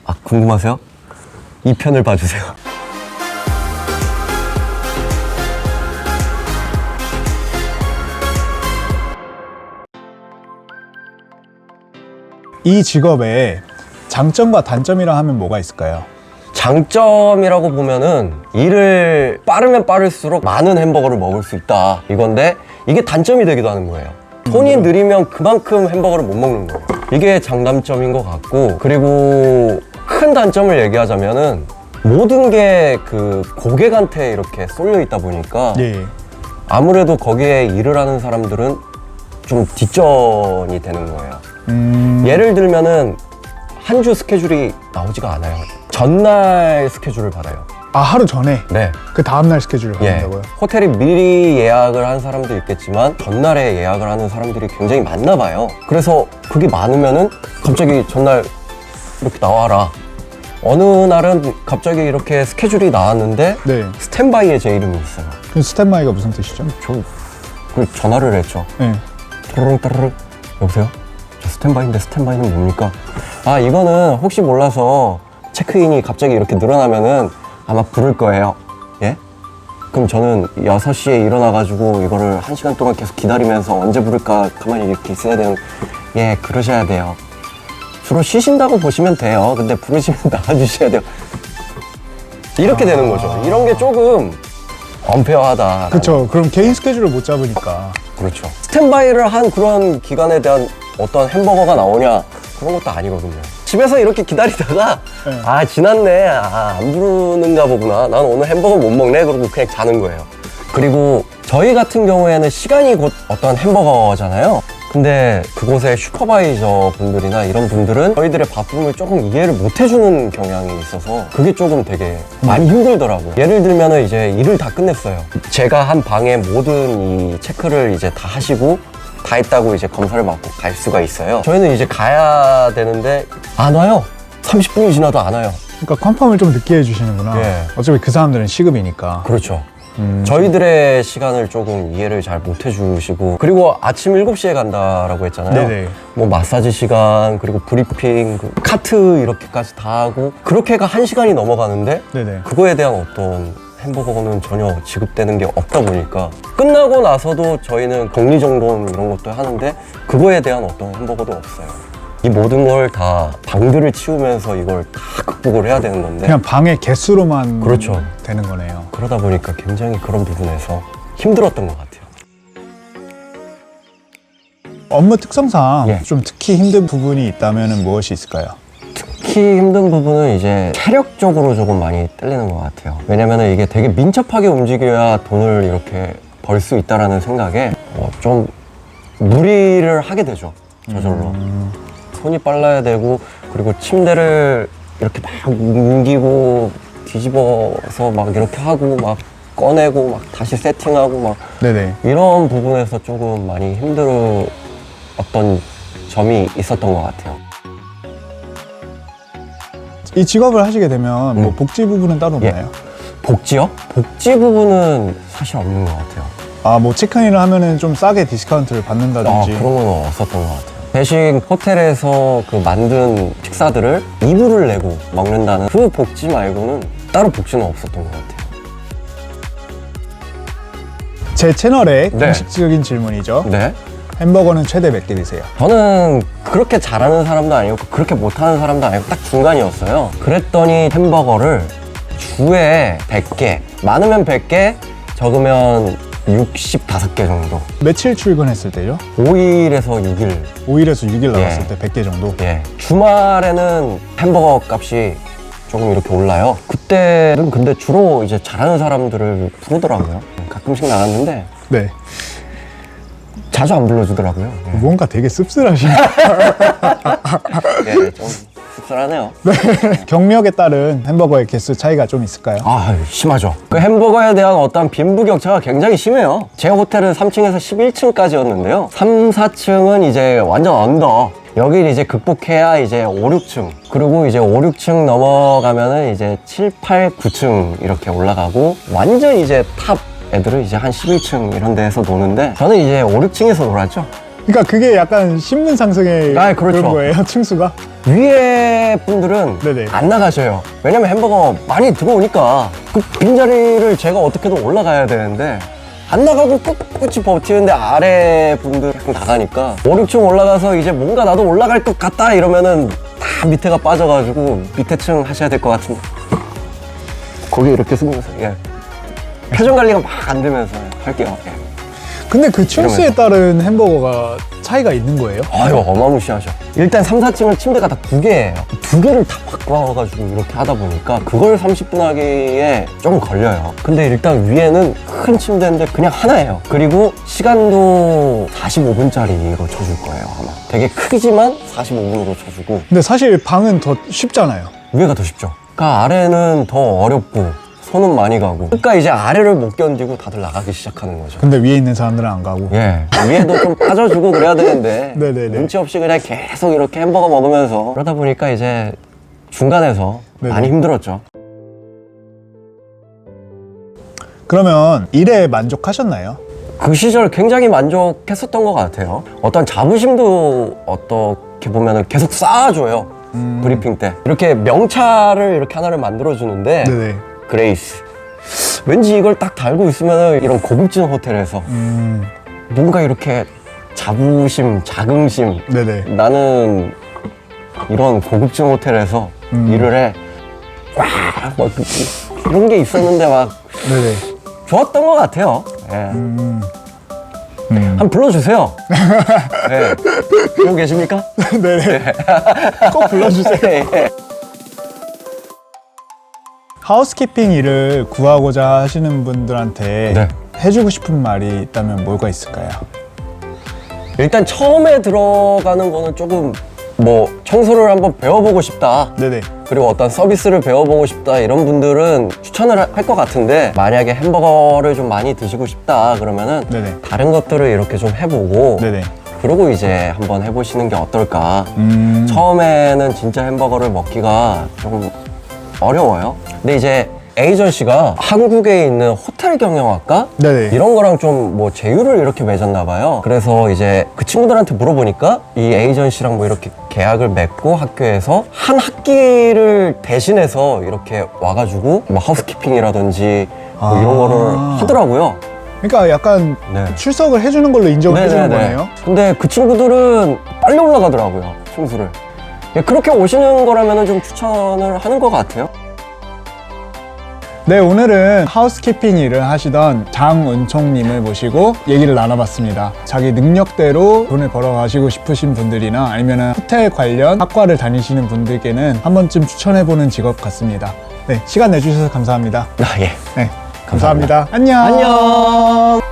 아, 궁금하세요? 2편을 봐주세요. 이 직업의 장점과 단점이라 하면 뭐가 있을까요? 장점이라고 보면은 일을 빠르면 빠를수록 많은 햄버거를 먹을 수 있다 이건데, 이게 단점이 되기도 하는 거예요. 손이 느리면 그만큼 햄버거를 못 먹는 거예요. 이게 장단점인 것 같고, 그리고 큰 단점을 얘기하자면은 모든 게 그 고객한테 이렇게 쏠려 있다 보니까 예. 아무래도 거기에 일을 하는 사람들은 좀 뒷전이 되는 거예요. 예를 들면은 한 주 스케줄이 나오지가 않아요. 전날 스케줄을 받아요. 아, 하루 전에? 네. 그 다음날 스케줄을 예. 받는다고요? 호텔이 미리 예약을 한 사람도 있겠지만 전날에 예약을 하는 사람들이 굉장히 많나 봐요. 그래서 그게 많으면은 갑자기 전날 이렇게 나와라. 어느 날은 갑자기 이렇게 스케줄이 나왔는데 네. 스탠바이에 제 이름이 있어요. 그 스탠바이가 무슨 뜻이죠? 그 전화를 했죠. 네. 또르릉 따르릉. 여보세요? 저 스탠바이인데 스탠바이는 뭡니까? 아, 이거는 혹시 몰라서 체크인이 갑자기 이렇게 늘어나면은 아마 부를 거예요. 예? 그럼 저는 6시에 일어나가지고 이거를 1시간 동안 계속 기다리면서 언제 부를까 가만히 이렇게 있어야 되는. 예, 그러셔야 돼요. 주로 쉬신다고 보시면 돼요. 근데 부르시면 나와주셔야 돼요. 이렇게 되는 거죠. 이런 게 조금 언페어하다. 그쵸. 그럼 개인 스케줄을 못 잡으니까. 그렇죠. 스탠바이를 한 그런 기간에 대한 어떤 햄버거가 나오냐, 그런 것도 아니거든요. 집에서 이렇게 기다리다가 네. 아, 지났네, 아, 안 부르는가 보구나, 난 오늘 햄버거 못 먹네, 그러고 그냥 자는 거예요. 그리고 저희 같은 경우에는 시간이 곧 어떤 햄버거잖아요. 근데 그곳의 슈퍼바이저 분들이나 이런 분들은 저희들의 바쁨을 조금 이해를 못 해주는 경향이 있어서 그게 조금 되게 많이 힘들더라고요. 예를 들면은 이제 일을 다 끝냈어요. 제가 한 방에 모든 이 체크를 이제 다 하시고 다 했다고 이제 검사를 받고 갈 수가 있어요. 저희는 이제 가야 되는데 안 와요. 30분이 지나도 안 와요. 그러니까 컨펌을 좀 늦게 해주시는구나. 예. 어차피 그 사람들은 시급이니까. 그렇죠. 저희들의 시간을 조금 이해를 잘 못 해주시고, 그리고 아침 7시에 간다라고 했잖아요. 네네. 뭐 마사지 시간, 그리고 브리핑, 그 카트 이렇게까지 다 하고 그렇게가 1시간이 넘어가는데 네네. 그거에 대한 어떤 햄버거는 전혀 지급되는 게 없다 보니까 끝나고 나서도 저희는 격리정돈 이런 것도 하는데 그거에 대한 어떤 햄버거도 없어요. 이 모든 걸 다 방들을 치우면서 이걸 다 극복을 해야 되는 건데, 그냥 방의 개수로만 그렇죠. 되는 거네요. 그러다 보니까 굉장히 그런 부분에서 힘들었던 것 같아요. 업무 특성상 예. 좀 특히 힘든 부분이 있다면 무엇이 있을까요? 특히 힘든 부분은 이제 체력적으로 조금 많이 딸리는 것 같아요. 왜냐면은 이게 되게 민첩하게 움직여야 돈을 이렇게 벌 수 있다라는 생각에 좀 무리를 하게 되죠. 저절로. 손이 빨라야 되고, 그리고 침대를 이렇게 막 옮기고 뒤집어서 막 이렇게 하고 막 꺼내고 막 다시 세팅하고 막 네네. 이런 부분에서 조금 많이 힘들었던 점이 있었던 것 같아요. 이 직업을 하시게 되면 뭐 복지 부분은 따로 예. 없나요? 복지요? 복지 부분은 사실 없는 것 같아요. 아, 뭐 체크인을 하면은 좀 싸게 디스카운트를 받는다든지. 그런 건 없었던 것 같아요. 대신 호텔에서 그 만든 식사들을 이불을 내고 먹는다는 그 복지 말고는 따로 복지는 없었던 것 같아요. 제 채널의 네. 공식적인 질문이죠. 네. 햄버거는 최대 몇 개 드세요? 저는 그렇게 잘하는 사람도 아니고 그렇게 못하는 사람도 아니고 딱 중간이었어요. 그랬더니 햄버거를 주에 100개, 많으면 100개, 적으면 65개 정도. 며칠 출근했을 때요? 5일에서 6일. 5일에서 6일 나갔을 예. 때 100개 정도? 예. 주말에는 햄버거 값이 조금 이렇게 올라요. 그때는 근데 주로 이제 잘하는 사람들을 부르더라고요. 가끔씩 나갔는데 네. 자주 안 불러주더라고요. 예. 뭔가 되게 씁쓸하시네. 예, 좀 씁쓸하네요. 경력에 따른 햄버거의 개수 차이가 좀 있을까요? 아, 심하죠. 그 햄버거에 대한 어떤 빈부격차가 굉장히 심해요. 제 호텔은 3층에서 11층까지였는데요. 3, 4층은 이제 완전 언더. 여길 이제 극복해야 이제 5, 6층. 그리고 이제 5, 6층 넘어가면은 이제 7, 8, 9층 이렇게 올라가고, 완전 이제 탑 애들은 이제 한 11층 이런 데에서 노는데, 저는 이제 5, 6층에서 놀았죠. 그러니까 그게 약간 신분 상승의 아, 그렇죠. 그런 거예요, 층수가? 위에 분들은 네네. 안 나가셔요. 왜냐면 햄버거 많이 들어오니까 그 빈자리를 제가 어떻게든 올라가야 되는데 안 나가고 꿋꿋이 버티는데 아래 분들 나가니까 5, 6층 올라가서 이제 뭔가 나도 올라갈 것 같다 이러면은 다 밑에가 빠져가지고 밑에 층 하셔야 될 것 같은데 거기 이렇게 숨으면서 예. 표정 관리가 막 안 되면서 할게요. 예. 근데 그 층수에 이러면서. 따른 햄버거가 차이가 있는 거예요? 아유 어마무시하죠. 일단 3, 4층은 침대가 다 2개예요. 2개를 다 바꿔가지고 이렇게 하다 보니까 그걸 30분 하기에 좀 걸려요. 근데 일단 위에는 큰 침대인데 그냥 하나예요. 그리고 시간도 45분짜리로 쳐줄 거예요 아마. 되게 크지만 45분으로 쳐주고 근데 사실 방은 더 쉽잖아요. 위에가 더 쉽죠. 그러니까 아래는 더 어렵고 손은 많이 가고 그러니까 이제 아래를 못 견디고 다들 나가기 시작하는 거죠. 근데 위에 있는 사람들은 안 가고. 예, 위에도 좀 빠져주고 그래야 되는데 네네네. 눈치 없이 그냥 계속 이렇게 햄버거 먹으면서 그러다 보니까 이제 중간에서 네네. 많이 힘들었죠. 그러면 일에 만족하셨나요? 그 시절 굉장히 만족했었던 것 같아요. 어떤 자부심도 어떻게 보면 계속 쌓아줘요. 브리핑 때 이렇게 명찰을 이렇게 하나를 만들어주는데 네네. 그레이스 왠지 이걸 딱 달고 있으면 이런 고급진 호텔에서 뭔가 이렇게 자부심, 자긍심 네네. 나는 이런 고급진 호텔에서 일을 해. 막 이런 게 있었는데 막 네네. 좋았던 것 같아요. 예. 한번 불러주세요. 예. 보고 계십니까? 네네. 꼭 불러주세요. 예. 하우스키핑 일을 구하고자 하시는 분들한테 네. 해주고 싶은 말이 있다면 뭐가 있을까요? 일단 처음에 들어가는 거는 조금 뭐 청소를 한번 배워보고 싶다. 네네. 그리고 어떤 서비스를 배워보고 싶다 이런 분들은 추천을 할 것 같은데 만약에 햄버거를 좀 많이 드시고 싶다 그러면은 네네. 다른 것들을 이렇게 좀 해보고 네네. 그러고 이제 한번 해보시는 게 어떨까. 음. 처음에는 진짜 햄버거를 먹기가 좀 어려워요. 근데 이제 에이전시가 한국에 있는 호텔 경영학과 네네. 이런 거랑 좀 뭐 제휴를 이렇게 맺었나 봐요. 그래서 이제 그 친구들한테 물어보니까 이 에이전시랑 뭐 이렇게 계약을 맺고 학교에서 한 학기를 대신해서 이렇게 와가지고 뭐 하우스키핑이라든지 뭐 이런 거를 하더라고요. 그러니까 약간 네. 출석을 해주는 걸로 인정을 해주는 네네네. 거네요. 근데 그 친구들은 빨리 올라가더라고요, 층수를. 예, 그렇게 오시는 거라면 좀 추천을 하는 것 같아요. 네, 오늘은 하우스키핑 일을 하시던 장은총님을 모시고 얘기를 나눠봤습니다. 자기 능력대로 돈을 벌어가시고 싶으신 분들이나 아니면 호텔 관련 학과를 다니시는 분들께는 한 번쯤 추천해보는 직업 같습니다. 네, 시간 내주셔서 감사합니다. 아, 예. 네, 감사합니다. 안녕. 안녕.